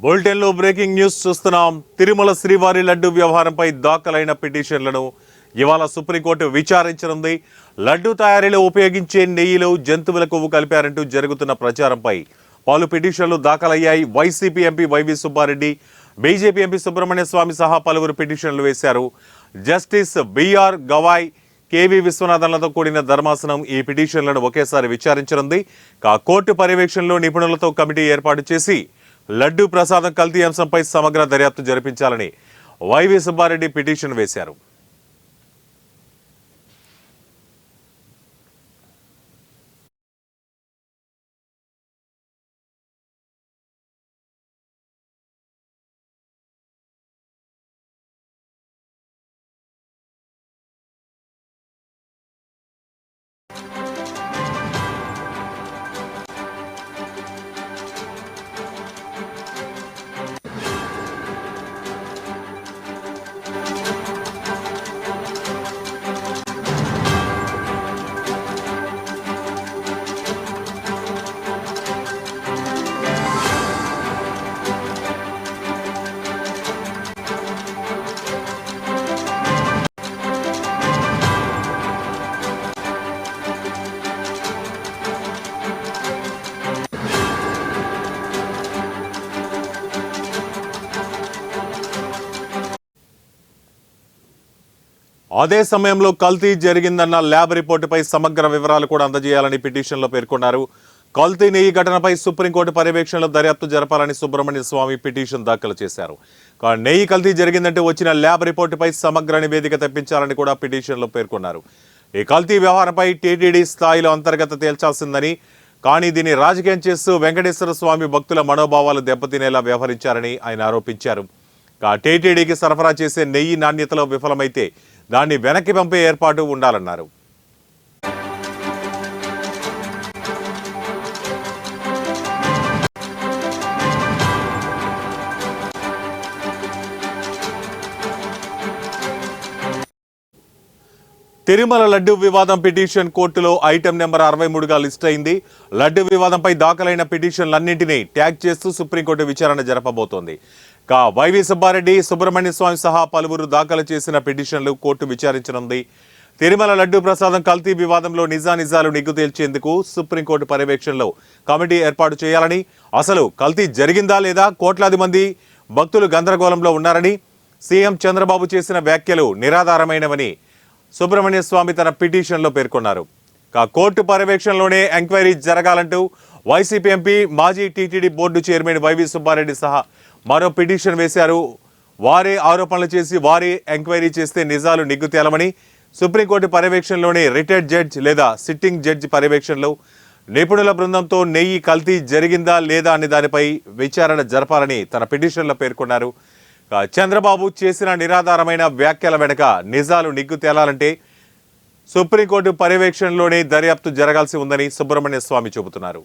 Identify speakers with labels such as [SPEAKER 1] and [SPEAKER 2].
[SPEAKER 1] బులెటిన్లో breaking news చూస్తున్నాం. తిరుమల శ్రీవారి లడ్డు వ్యవహారంపై దాఖలైన పిటిషన్లను ఇవాళ సుప్రీంకోర్టు విచారించనుంది. లడ్డు తయారీలో ఉపయోగించే నెయ్యిలో జంతువుల కొవ్వు కలిపారంటూ జరుగుతున్న ప్రచారంపై పలు పిటిషన్లు దాఖలయ్యాయి. YCP MP YV Subbareddy, BJP MP Subramanian Swamy సహా పలువురు పిటిషన్లు వేశారు. జస్టిస్ బిఆర్ గవాయ్, కేవీ విశ్వనాథన్లతో కూడిన ధర్మాసనం ఈ పిటిషన్లను ఒకేసారి విచారించనుంది. కోర్టు పర్యవేక్షణలో నిపుణులతో కమిటీ ఏర్పాటు చేసి లడ్డు ప్రసాదం కల్తీ అంశంపై సమగ్ర దర్యాప్తు జరిపించాలని వైవి సుబ్బారెడ్డి పిటిషన్ వేశారు. అదే సమయంలో కల్తీ జరిగిందన్న ల్యాబ్ రిపోర్టుపై సమగ్ర వివరాలు కూడా అందజేయాలని పిటిషన్లో పేర్కొన్నారు. కల్తీ నెయ్యి ఘటనపై సుప్రీంకోర్టు పర్యవేక్షణలో దర్యాప్తు జరపాలని సుబ్రహ్మణ్య స్వామి పిటిషన్ దాఖలు చేశారు. నెయ్యి కల్తీ జరిగిందంటూ వచ్చిన ల్యాబ్ రిపోర్టుపై సమగ్ర నివేదిక తెప్పించాలని కూడా పిటిషన్లో పేర్కొన్నారు. ఈ కల్తీ వ్యవహారంపై టీటీడీ స్థాయిలో అంతర్గత తేల్చాల్సిందని, కానీ దీన్ని రాజకీయం చేస్తూ వెంకటేశ్వర స్వామి భక్తుల మనోభావాలు దెబ్బతినేలా వ్యవహరించారని ఆయన ఆరోపించారు. టీటీడీకి సరఫరా చేసే నెయ్యి నాణ్యతలో విఫలమైతే దాన్ని వెనక్కి పంపే ఏర్పాటు ఉండాలన్నారు. తిరుమల లడ్డు వివాదం పిటిషన్ కోర్టులో ఐటెం నెంబర్ 63గా లిస్ట్ అయింది. లడ్డు వివాదంపై దాఖలైన పిటిషన్లన్నింటినీ ట్యాగ్ చేస్తూ సుప్రీంకోర్టు విచారణ జరపబోతోంది. వైవి సుబ్బారెడ్డి, సుబ్రహ్మణ్య స్వామి సహా పలువురు దాఖలు చేసిన పిటిషన్లు కోర్టు విచారించనుంది. తిరుమల లడ్డు ప్రసాదం కల్తీ వివాదంలో నిజానిజాలు నిగ్గు తేల్చేందుకు సుప్రీంకోర్టు పర్యవేక్షణలో కమిటీ ఏర్పాటు చేయాలని, అసలు కల్తీ జరిగిందా లేదా, కోట్లాది మంది భక్తులు గందరగోళంలో ఉన్నారని, సీఎం చంద్రబాబు చేసిన వ్యాఖ్యలు నిరాధారమైనవని సుబ్రహ్మణ్య స్వామి తన పిటిషన్లో పేర్కొన్నారు. కోర్టు పర్యవేక్షణలోనే ఎంక్వైరీ జరగాలంటూ వైసీపీ ఎంపీ, మాజీ టీటీడీ బోర్డు చైర్మన్ వైవి సుబ్బారెడ్డి సహా మరో పిటిషన్ వేశారు. వారే ఆరోపణలు చేసి వారే ఎంక్వైరీ చేస్తే నిజాలు నిగ్గు తేలమని, సుప్రీంకోర్టు పర్యవేక్షణలోనే రిటైర్డ్ జడ్జి లేదా సిట్టింగ్ జడ్జి పర్యవేక్షణలో నిపుణుల బృందంతో నెయ్యి కల్తీ జరిగిందా లేదా అనే దానిపై విచారణ జరపాలని తన పిటిషన్లో పేర్కొన్నారు. చంద్రబాబు చేసిన నిరాధారమైన వ్యాఖ్యల వెనుక నిజాలు నిగ్గు తేలాలంటే సుప్రీంకోర్టు పర్యవేక్షణలోనే దర్యాప్తు జరగాల్సి ఉందని సుబ్రహ్మణ్య స్వామి చెబుతున్నారు.